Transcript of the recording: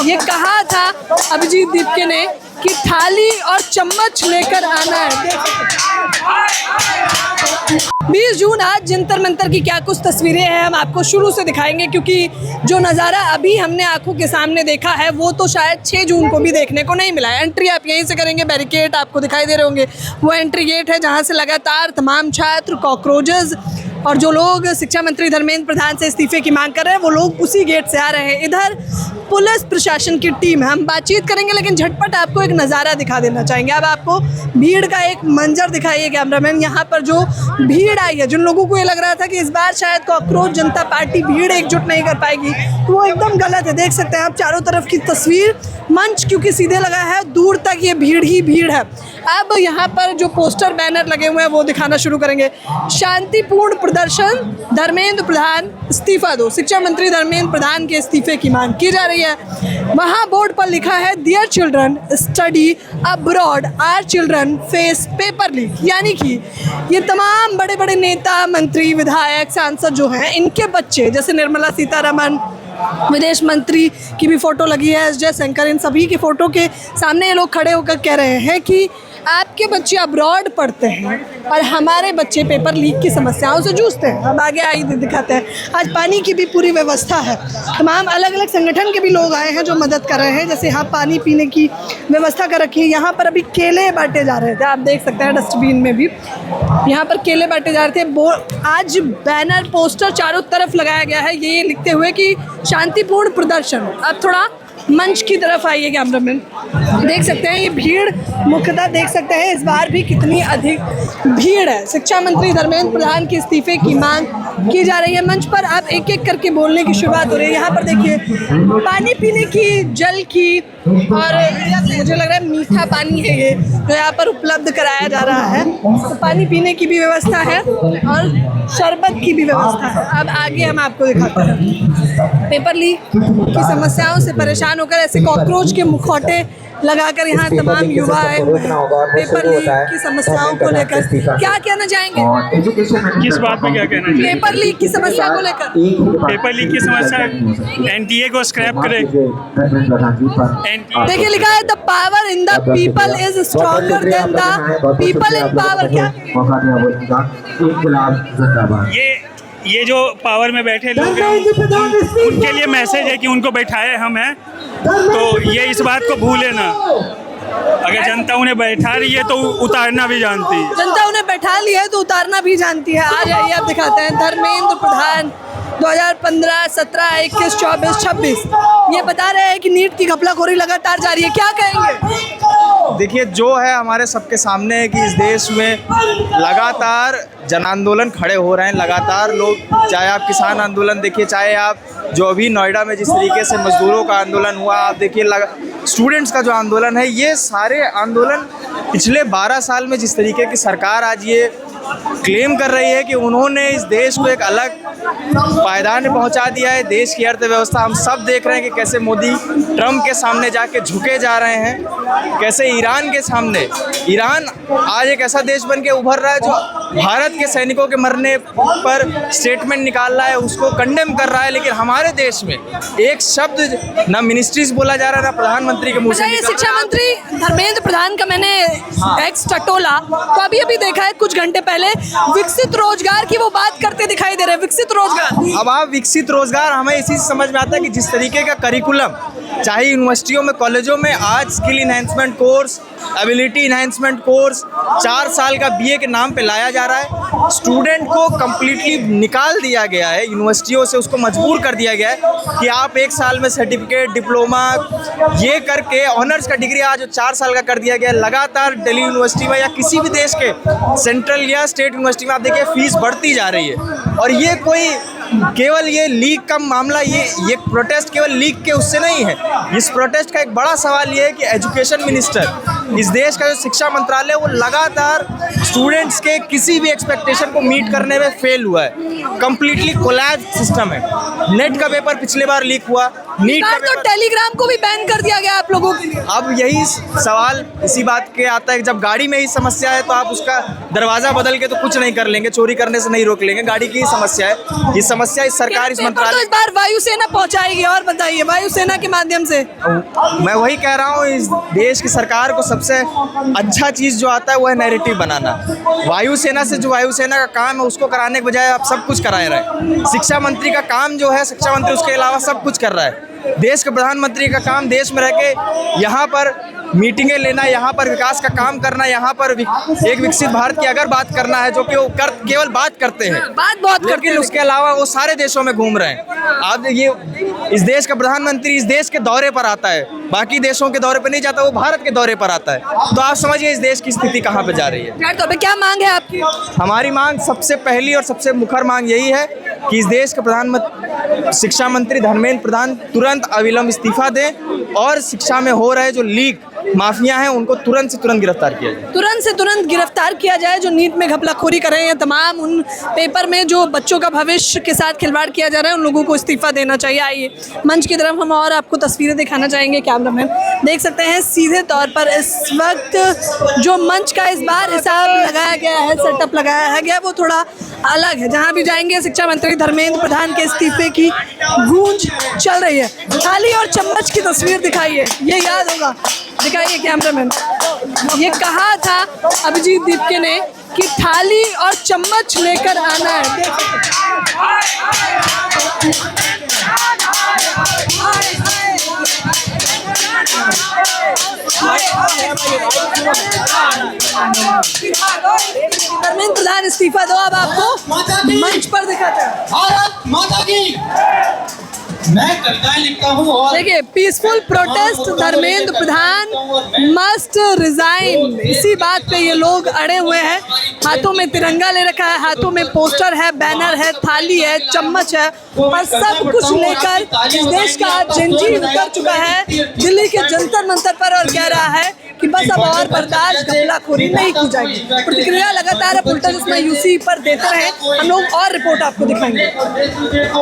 ये कहा था अभिजीत दीपके ने कि थाली और चम्मच लेकर आना है। 20 जून आज जंतर मंतर की क्या कुछ तस्वीरें हैं हम आपको शुरू से दिखाएंगे, क्योंकि जो नज़ारा अभी हमने आंखों के सामने देखा है वो तो शायद 6 जून को भी देखने को नहीं मिला है। एंट्री आप यहीं से करेंगे, बैरिकेड आपको दिखाई दे रहे होंगे, वो एंट्री गेट है जहाँ से लगातार तमाम छात्र, कॉकरोचेस और जो लोग शिक्षा मंत्री धर्मेंद्र प्रधान से इस्तीफे की मांग कर रहे हैं वो लोग उसी गेट से आ रहे हैं। इधर पुलिस प्रशासन की टीम है, हम बातचीत करेंगे लेकिन झटपट आपको एक नज़ारा दिखा देना चाहेंगे। अब आपको भीड़ का एक मंजर दिखाइए कैमरामैन। यहाँ पर जो भीड़ आई है, जिन लोगों को ये लग रहा था कि इस बार शायद कॉकरोच जनता पार्टी भीड़ एकजुट नहीं कर पाएगी, तो वो एकदम गलत है। देख सकते हैं आप चारों तरफ की तस्वीर, मंच क्योंकि सीधे लगा है, दूर तक ये भीड़ ही भीड़ है। अब यहाँ पर जो पोस्टर बैनर लगे हुए हैं वो दिखाना शुरू करेंगे। शांतिपूर्ण प्रदर्शन, धर्मेंद्र प्रधान इस्तीफा दो, शिक्षा मंत्री धर्मेंद्र प्रधान के इस्तीफे की मांग की जा रही है। वहाँ बोर्ड पर लिखा है dear children study abroad, our children face paper leak. यानी कि ये तमाम बड़े बड़े नेता, मंत्री, विधायक, सांसद जो हैं, इनके बच्चे, जैसे निर्मला सीतारमण, विदेश मंत्री की भी फ़ोटो लगी है, एस जयशंकर, इन सभी की फ़ोटो के सामने ये लोग खड़े होकर कह रहे हैं कि आपके बच्चे अब्रॉड पढ़ते हैं और हमारे बच्चे पेपर लीक की समस्याओं से जूझते हैं। अब आगे आई दिखाते हैं। आज पानी की भी पूरी व्यवस्था है, तमाम अलग अलग संगठन के भी लोग आए हैं जो मदद कर रहे हैं। जैसे यहाँ पानी पीने की व्यवस्था कर रखी है। यहाँ पर अभी केले बांटे जा रहे थे, आप देख सकते हैं डस्टबिन में भी यहाँ पर केले बांटे जा रहे थे। आज बैनर, पोस्टर चारों तरफ लगाया गया है ये लिखते हुए कि शांतिपूर्ण प्रदर्शन। अब थोड़ा मंच की तरफ आइए कैमरामैन, देख सकते हैं ये भीड़ मुख्यतः देख सकते हैं इस बार भी कितनी अधिक भीड़ है। शिक्षा मंत्री धर्मेंद्र प्रधान के इस्तीफे की मांग की जा रही है। मंच पर आप एक एक करके बोलने की शुरुआत हो रही है। यहाँ पर देखिए पानी पीने की, जल की और मुझे लग रहा है मीठा पानी है ये जो यहाँ पर उपलब्ध कराया जा रहा है। तो पानी पीने की भी व्यवस्था है और शरबत की भी व्यवस्था है। अब आगे हम आपको दिखाते हैं। पेपर लीक की समस्याओं से परेशान होकर ऐसे कॉकरोच के मुखौटे लगाकर यहाँ तमाम युवा आए हुए हैं पेपर लीक की समस्याओं को लेकर। क्या कहना चाहेंगे? किस बात में क्या कहना चाहेंगे? पेपर लीक की समस्या को लेकर। पेपर लीक की समस्या, एनटीए को स्क्रैप करें। देखिए लिखा है the power in the people is stronger than the people in power. क्या ये जो पावर में बैठे लोग हैं उनके लिए मैसेज है कि उनको बैठाए हम हैं, तो ये इस बात को भूले ना। अगर जनता उन्हें बैठा रही है तो उतारना भी जानती है। जनता उन्हें बैठा ली है तो उतारना भी जानती है। आ जाइए आप दिखाते हैं धर्मेंद्र प्रधान 2015, 17, 21, 24, 26 ये बता रहे हैं कि नीट की घपलाखोरी लगातार जारी है। क्या कहेंगे? देखिए, जो है हमारे सबके सामने है कि इस देश में लगातार जन आंदोलन खड़े हो रहे हैं। लगातार लोग, चाहे आप किसान आंदोलन देखिए, चाहे आप जो अभी नोएडा में जिस तरीके से मजदूरों का आंदोलन हुआ, आप देखिए स्टूडेंट्स का जो आंदोलन है, ये सारे आंदोलन पिछले 12 साल में जिस तरीके की सरकार आज ये क्लेम कर रही है कि उन्होंने इस देश को एक अलग पायदान में पहुंचा दिया है। देश की अर्थव्यवस्था हम सब देख रहे हैं कि कैसे मोदी ट्रम्प के सामने जाके झुके जा रहे हैं, कैसे ईरान के सामने, ईरान आज एक ऐसा देश बन के उभर रहा है जो भारत के सैनिकों के मरने पर स्टेटमेंट निकाल रहा है, उसको कंडेम कर रहा है। लेकिन हमारे देश में एक शब्द ना मिनिस्ट्रीज बोला जा रहा है, ना प्रधानमंत्री के मुंह से। शिक्षा मंत्री धर्मेंद्र प्रधान का मैंने एक्स टटोला तो अभी देखा है कुछ घंटे पहले विकसित रोजगार की वो बात करते दिखाई दे रहे हैं। विकसित रोजगार, अब आप विकसित रोजगार हमें इसी से समझ में आता है कि जिस तरीके का करिकुलम चाहे यूनिवर्सिटियों में, कॉलेजों में आज skill enhancement course, ability enhancement course 4 साल का बीए के नाम पे लाया जा रहा है। स्टूडेंट को कम्प्लीटली निकाल दिया गया है यूनिवर्सिटियों से, उसको मजबूर कर दिया गया है कि आप 1 साल में सर्टिफिकेट, डिप्लोमा ये करके ऑनर्स का डिग्री आज 4 साल का कर दिया गया है। लगातार दिल्ली यूनिवर्सिटी में या किसी भी देश के सेंट्रल या स्टेट यूनिवर्सिटी में आप देखिए फीस बढ़ती जा रही है। और ये कोई केवल ये लीक का मामला, ये प्रोटेस्ट केवल लीक के उससे नहीं है। इस प्रोटेस्ट का एक बड़ा सवाल ये है कि एजुकेशन मिनिस्टर, इस देश का जो शिक्षा मंत्रालय, वो लगातार स्टूडेंट्स के किसी भी एक्सपेक्टेशन को मीट करने में फेल हुआ है। कम्प्लीटली कोलैप्स सिस्टम है। नेट का पेपर पिछले बार लीक हुआ, नीट का तो टेलीग्राम को भी बैन कर दिया गया आप लोगों के लिए। अब यही सवाल इसी बात के आता है कि जब गाड़ी में ही समस्या है तो आप उसका दरवाजा बदल के तो कुछ नहीं कर लेंगे, चोरी करने से नहीं रोक लेंगे, गाड़ी की ही समस्या है। ये समस्या इस सरकार इस पेपर तो मंत्रालय इस बार वायुसेना पहुंचाएगी, और बताइए वायुसेना के माध्यम से। मैं वही कह रहा हूँ, इस देश की सरकार को सबसे अच्छा चीज़ जो आता है वो है नैरेटिव बनाना। वायुसेना से जो वायुसेना का काम है उसको कराने के बजाय आप सब कुछ करा रहे हैं। शिक्षा मंत्री का काम जो है, शिक्षा मंत्री उसके अलावा सब कुछ कर रहा है। देश के प्रधानमंत्री का काम देश में रह के यहाँ पर मीटिंगें लेना, यहाँ पर विकास का काम करना, यहाँ पर एक विकसित भारत की अगर बात करना है, जो कि वो केवल बात करते हैं, बात बहुत करते लेकिन हैं। उसके अलावा वो सारे देशों में घूम रहे हैं। अब ये इस देश का प्रधानमंत्री इस देश के दौरे पर आता है, बाकी देशों के दौरे पर नहीं जाता, वो भारत के दौरे पर आता है। तो आप समझिए इस देश की स्थिति कहाँ पे जा रही है। तो क्या मांग है आपकी? हमारी मांग सबसे पहली और सबसे मुखर मांग यही है कि इस देश के प्रधानमंत्री शिक्षा मंत्री धर्मेंद्र प्रधान तुरंत अविलंब इस्तीफा दें और शिक्षा में हो रहे जो लीक माफिया हैं उनको तुरंत से तुरंत गिरफ्तार किया जाए। तुरंत से तुरंत गिरफ्तार किया जाए जो नीट में घपलाखोरी कर रहे हैं, तमाम उन पेपर में जो बच्चों का भविष्य के साथ खिलवाड़ किया जा रहा है, उन लोगों को इस्तीफा देना चाहिए। आइए मंच की तरफ हम और आपको तस्वीरें दिखाना चाहेंगे। कैमरामैन देख सकते हैं सीधे तौर पर इस वक्त जो मंच का इस बार हिसाब लगाया गया है, सेटअप लगाया गया, वो थोड़ा अलग है। जहाँ भी जाएंगे शिक्षा मंत्री धर्मेंद्र प्रधान के इस्तीफे की गूंज चल रही है। थाली और चम्मच की तस्वीर दिखाइए, ये याद होगा, दिखाइए कैमरामैन। ये कहा था अभिजीत दीपके ने कि थाली और चम्मच लेकर आना है। देख धर्मेंद्र प्रधान इस्तीफा दो, अब आपको मंच पर दिखाते हैं। भारत माता की। मैं कविताएं लिखता हूँ और देखिए peaceful protest Dharmendra Pradhan must resign, इसी बात पे ये लोग अड़े हुए हैं। हाथों में तिरंगा ले रखा है, हाथों में पोस्टर है, बैनर है, थाली है, चम्मच है, पर सब कुछ लेकर इस देश का जंजीर उतर चुका है दिल्ली के जंतर मंतर पर और कह रहा है कि बस अब और बर्दाश्त घपलाखोरी नहीं की जाएगी। प्रतिक्रिया लगातार उल्टा जिसमें यूसी पर देते रहे हम लोग, और रिपोर्ट आपको दिखाएंगे।